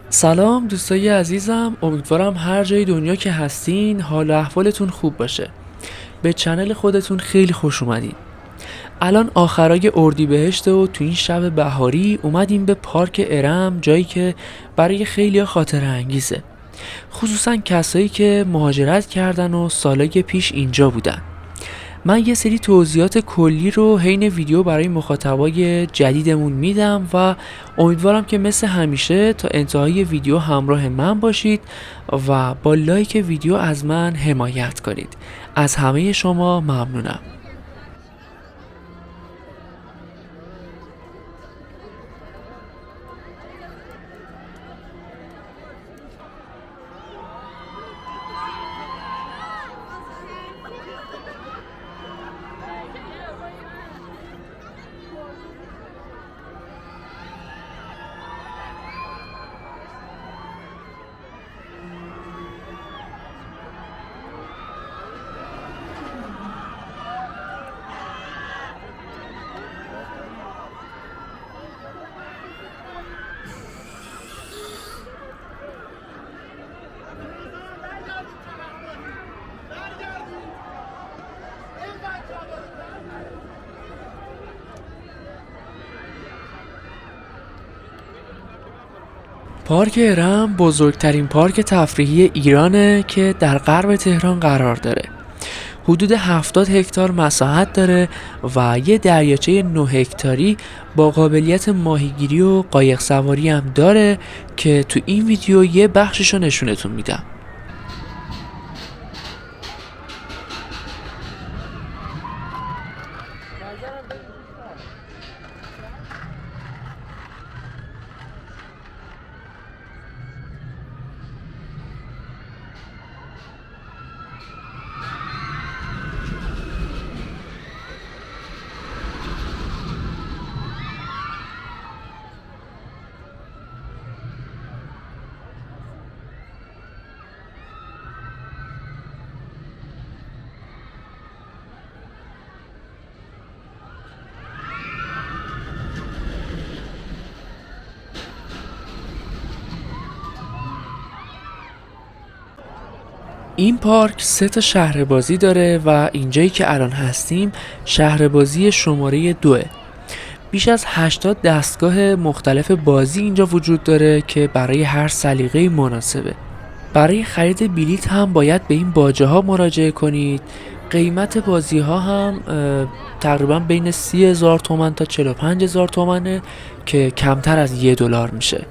سلام دوستای عزیزم، امیدوارم هر جای دنیا که هستین حال و احوالتون خوب باشه. به چنل خودتون خیلی خوش اومدین. الان آخرای اردیبهشت و تو این شب بهاری اومدیم به پارک ارم، جایی که برای خیلی خاطره انگیزه، خصوصا کسایی که مهاجرت کردن و سالای پیش اینجا بودن. من یه سری توضیحات کلی رو حین ویدیو برای مخاطبای جدیدمون میدم و امیدوارم که مثل همیشه تا انتهای ویدیو همراه من باشید و با لایک ویدیو از من حمایت کنید. از همه شما ممنونم. پارک ارم بزرگترین پارک تفریحی ایرانه که در غرب تهران قرار داره. حدود 70 هکتار مساحت داره و یه دریاچه 9 هکتاری با قابلیت ماهیگیری و قایق سواری هم داره که تو این ویدیو یه بخششو نشونتون میدم. این پارک 3 تا شهر بازی داره و اینجایی که الان هستیم شهر بازی شماره 2. بیش از 80 دستگاه مختلف بازی اینجا وجود داره که برای هر سلیقه مناسبه. برای خرید بلیت هم باید به این باجه ها مراجعه کنید. قیمت بازی ها هم تقریبا بین 30,000 تومان تا 45,000 تومانه که کمتر از $1 میشه.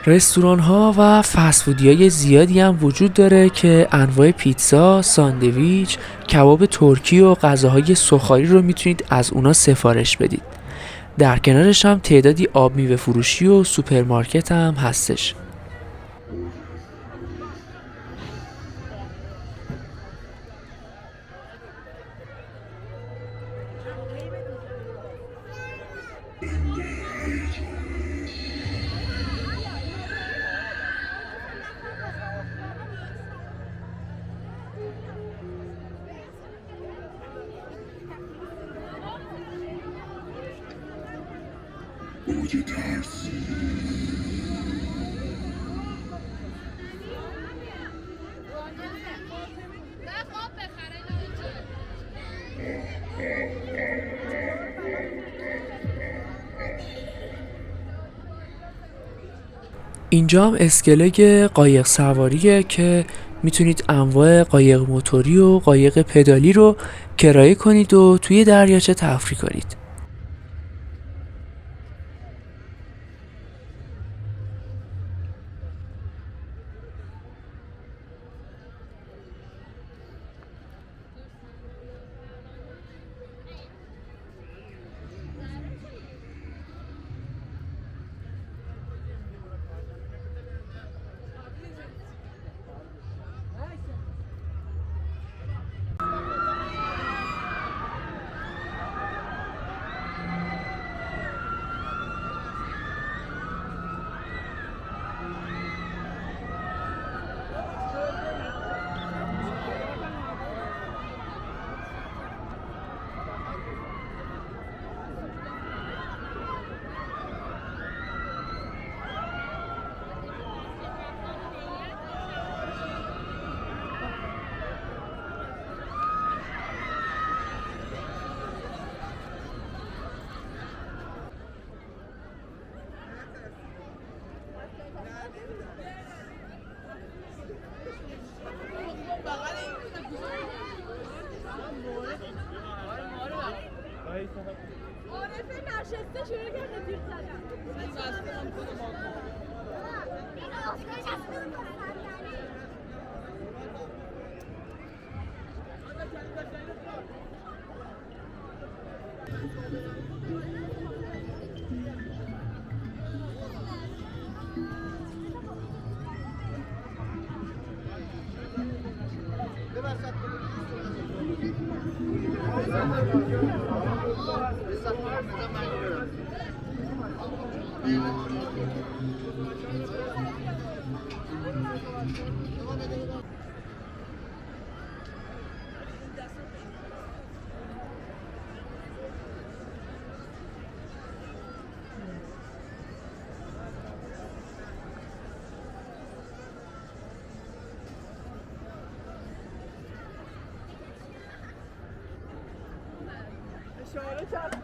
رستوران ها و فست‌فودی های زیادی هم وجود داره که انواع پیتزا، ساندویچ، کباب ترکی و غذاهای سوخاری رو میتونید از اونا سفارش بدید. در کنارش هم تعدادی آب میوه فروشی و سوپرمارکت هم هستش. اینجا هم اسکله قایق سواریه که میتونید انواع قایق موتوری و قایق پدالی رو کرایه کنید و توی دریاچه تفریح کنید. عارفه نشسته شروع کرده تیر زدن. اشاره کرد.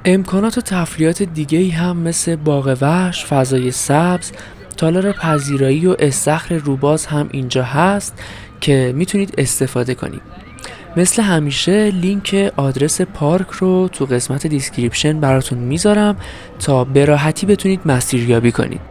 امکانات و تفریحات دیگه‌ای هم مثل باغ وحش، فضای سبز، تالار پذیرایی و استخر روباز هم اینجا هست که میتونید استفاده کنید. مثل همیشه لینک آدرس پارک رو تو قسمت دیسکریپشن براتون میذارم تا به راحتی بتونید مسیریابی کنید.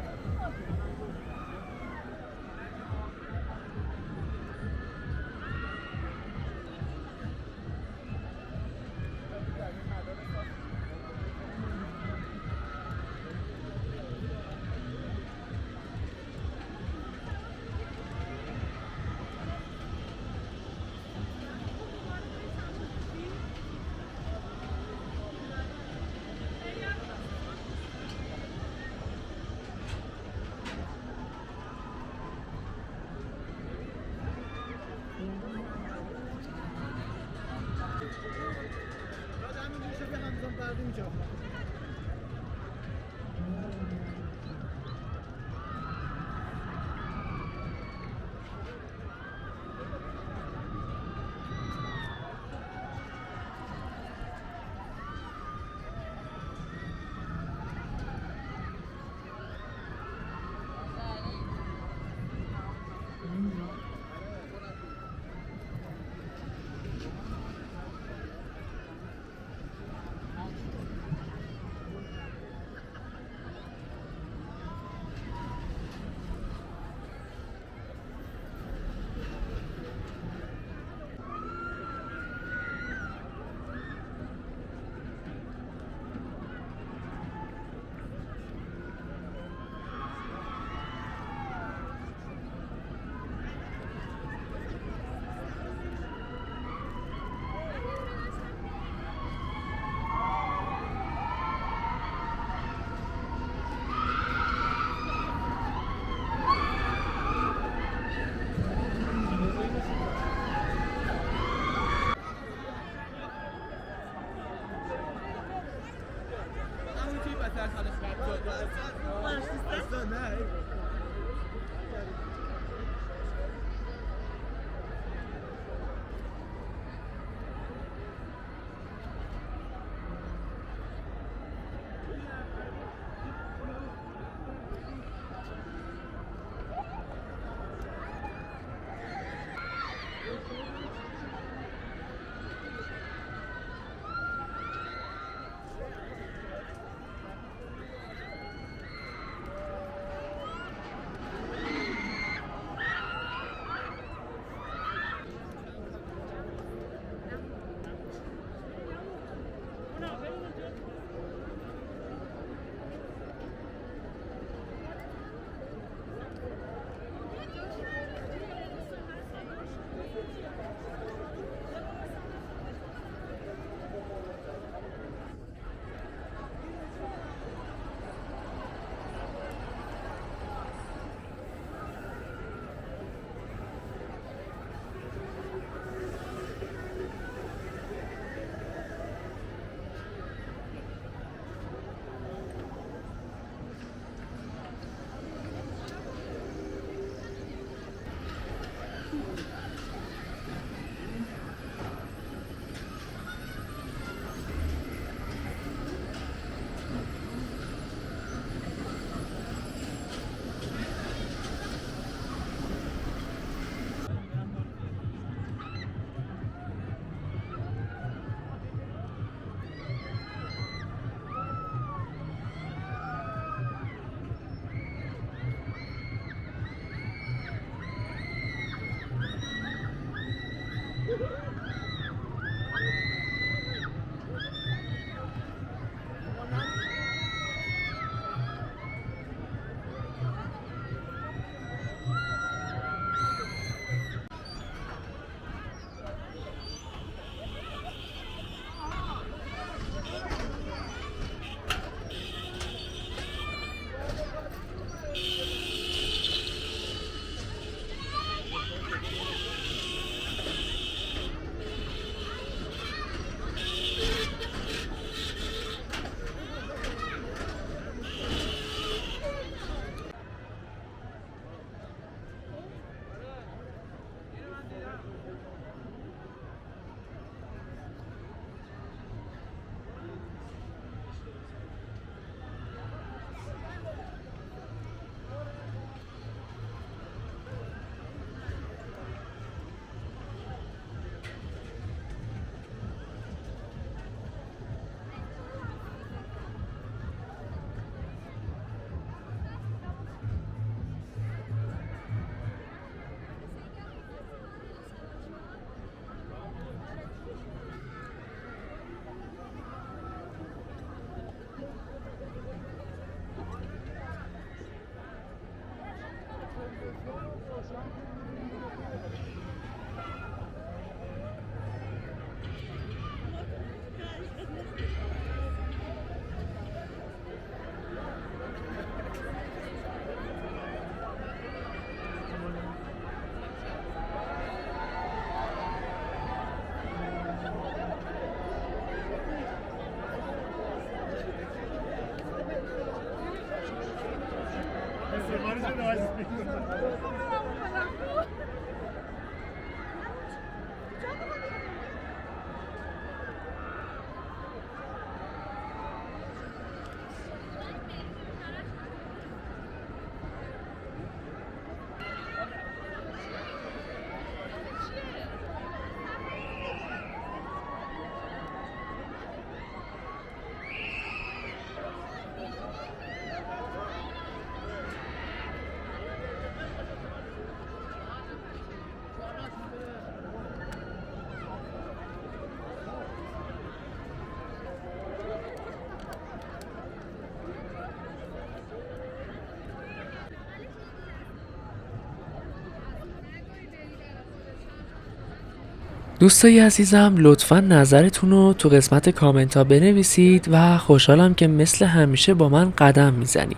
دوستای عزیزم لطفا نظرتون رو تو قسمت کامنت ها بنویسید و خوشحالم که مثل همیشه با من قدم میزنید.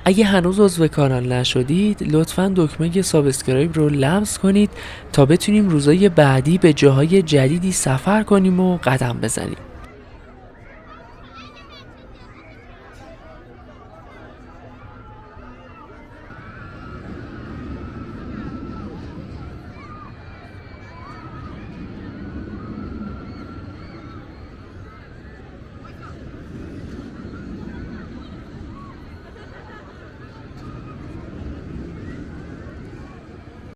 اگه هنوز عضو کانال نشدید لطفا دکمه سابسکرایب رو لمس کنید تا بتونیم روزای بعدی به جاهای جدیدی سفر کنیم و قدم بزنیم.